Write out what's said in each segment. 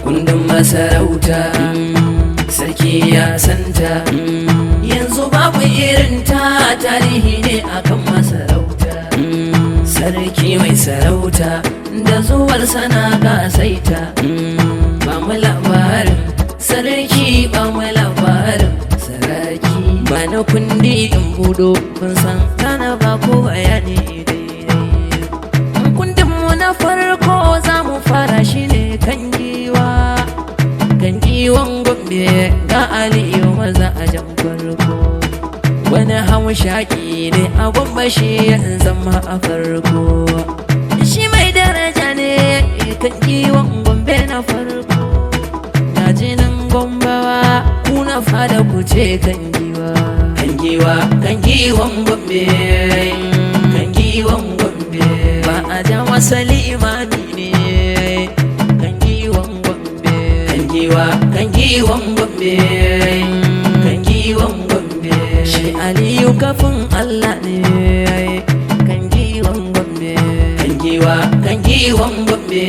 kundin masarauta sarki ya santa yanzu babu irinta tarihi ne akan masarauta sarki mai sarauta da zuwar sana gasaita ba mu labarin sarki ba mu labarin sarki ba na kundi in budo kun san kana ba ko bayani daidai kundin mu na farko za mu fara shi ne kan giwa kan giwan Gombe ga Aliyu maza a jan farko wani hamshaki ne a Gombe shi ya zama a farko shi mai daraja ne kan giwan Gombe na farko na jinin Gombawa kuna fada ku ce kan giwa kan giwa kan giwan Gombe kan giwan Gombe ba a ja masa limami ne kan giwan Gombe kan giwan Gombe kan giwan Gombe shi Aliyu kafin Allah ne kan giwan Gombe kan giwan Gombe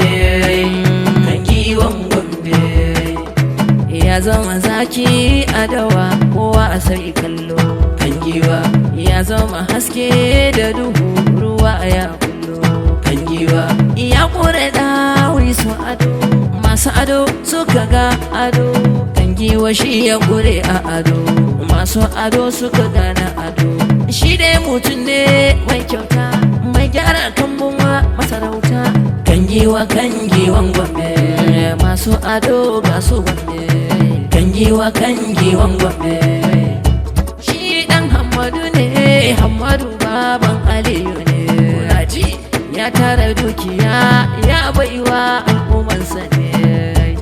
kan giwan Gombe ya zama zaki a dawa kowa a sai kallo kan giwa ya zama haske da duhu ruwa ya kullo kan giwa ya kore dawi su ado masu ado suka ga ado kan giwa shi ya kure a ado masu ado suka gana ado shi dai mutum ne mai kyauta mai gyara kambun masarauta kan giwan Gombe masu ado ga su Gombe kan giwan Gombe shi dan Hammadu ne Hammadu baban Aliyu ne kulaji ya tara dukiya ya baiwa al'ummarsa ne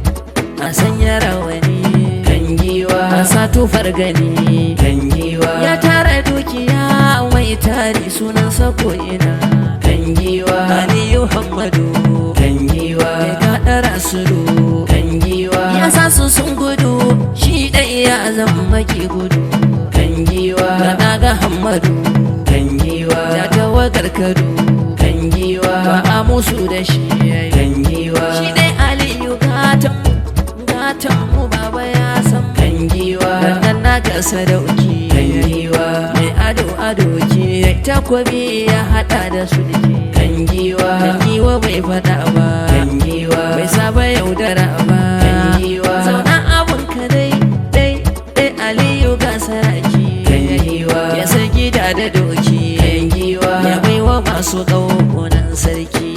a sanya rawani kan giwa a sa tufar gani kan giwa ya tara dukiya mai tari sunansa ko'ina kan giwa Aliyu Hammadu kan giwa ya kaɗa rasulu kan giwa ya sa su sun gudu shi ɗai ya zama ki gudu kan giwa gana ga Hammadu kan giwa ya tawagar kadu kan giwa ba a musu da shi kan giwa shi ɗai Aliyu gatan mu baba ya san kan giwa nan na ga sadauki kan giwa mai ado ke takwabi ya hada da su dake kan giwa bai fada ba kan giwa bai saba yaudara ba kan giwa zauna abun ka dai Aliyu ga saraki kan giwa ya san gida da doki kan giwa ya baiwa masu ƙaunar sarki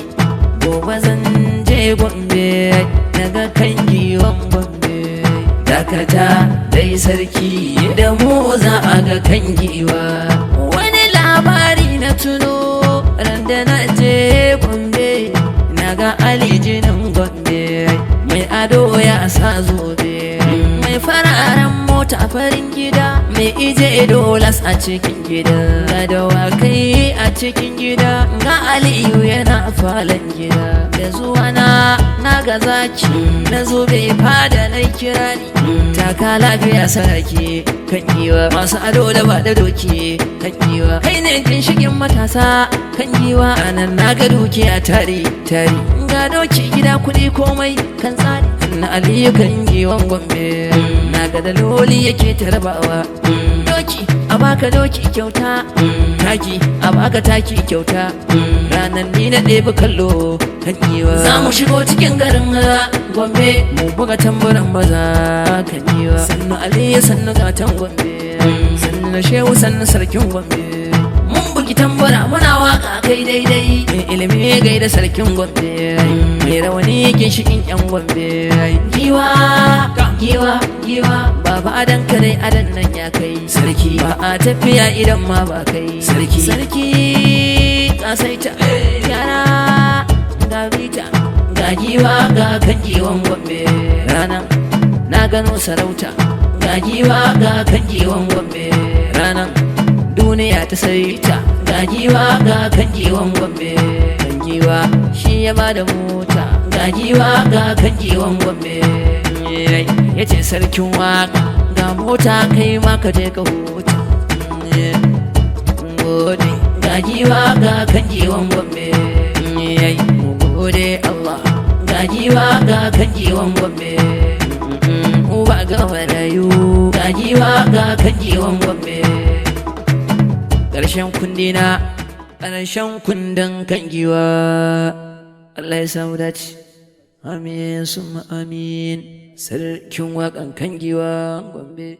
gobe zan je Gombe daga kan giwan Gombe dakata dai sarki da mu za a ga kan giwa wani labari na tuno randa na je Gombe na ga Ali jinin Gombe mai ado ya sa zobe mai fararen mota farin gida mai ije dolas a cikin gida ga dawakai a cikin gida ga Aliyu yana falon gida da zuwa na ga zaki na zo bai fada na kirani taka lafiya sarki kan giwa masu ado da ba da doki kan giwa kai ne ginshikin matasa kan giwa anan na ga dukiya tari ga doki gida kuɗi komai kan tsari na Aliyu kan giwan Gombe na ga daloli yake tarbawa doki a baka doki kyauta taki a baka taki kyauta ranan ni na ɗebi kallo kan giwa za mu shigo cikin garin Gombe mu buga tamburan maza kan giwa sannu Aliyu sannu gatan Gombe sannu na shehu sannu sarkin Gombe mun bugi tambura muna waka kai daidai mai ilimi gai da sarkin Gombe mai rawani ginshikin yan Gombe giwa baba adan ka dai adan nan ya kai sarki ba a tafiya idan ma ba kai sarki kasaita yara ga bita ga giwa ga kan giwan Gombe ranan na gano sarauta ga giwa ga kan giwan Gombe ranan duniya ta saita ga giwa ga kan giwan Gombe kan giwa shi ya bada mota ga giwa ga kan giwan Gombe ya ce sarkin waka ga mota kai ma ka je ka huta gode ga giwa ga kan giwan Gombe gode Allah ga ga giwa ga kan giwan Gombe uba ga warayu ga giwa ga kan giwan Gombe ƙarshen kundina ƙarshen kundin kan giwa Allah ya samu dace amin summa amin sarkin waƙan kan giwa Gombe.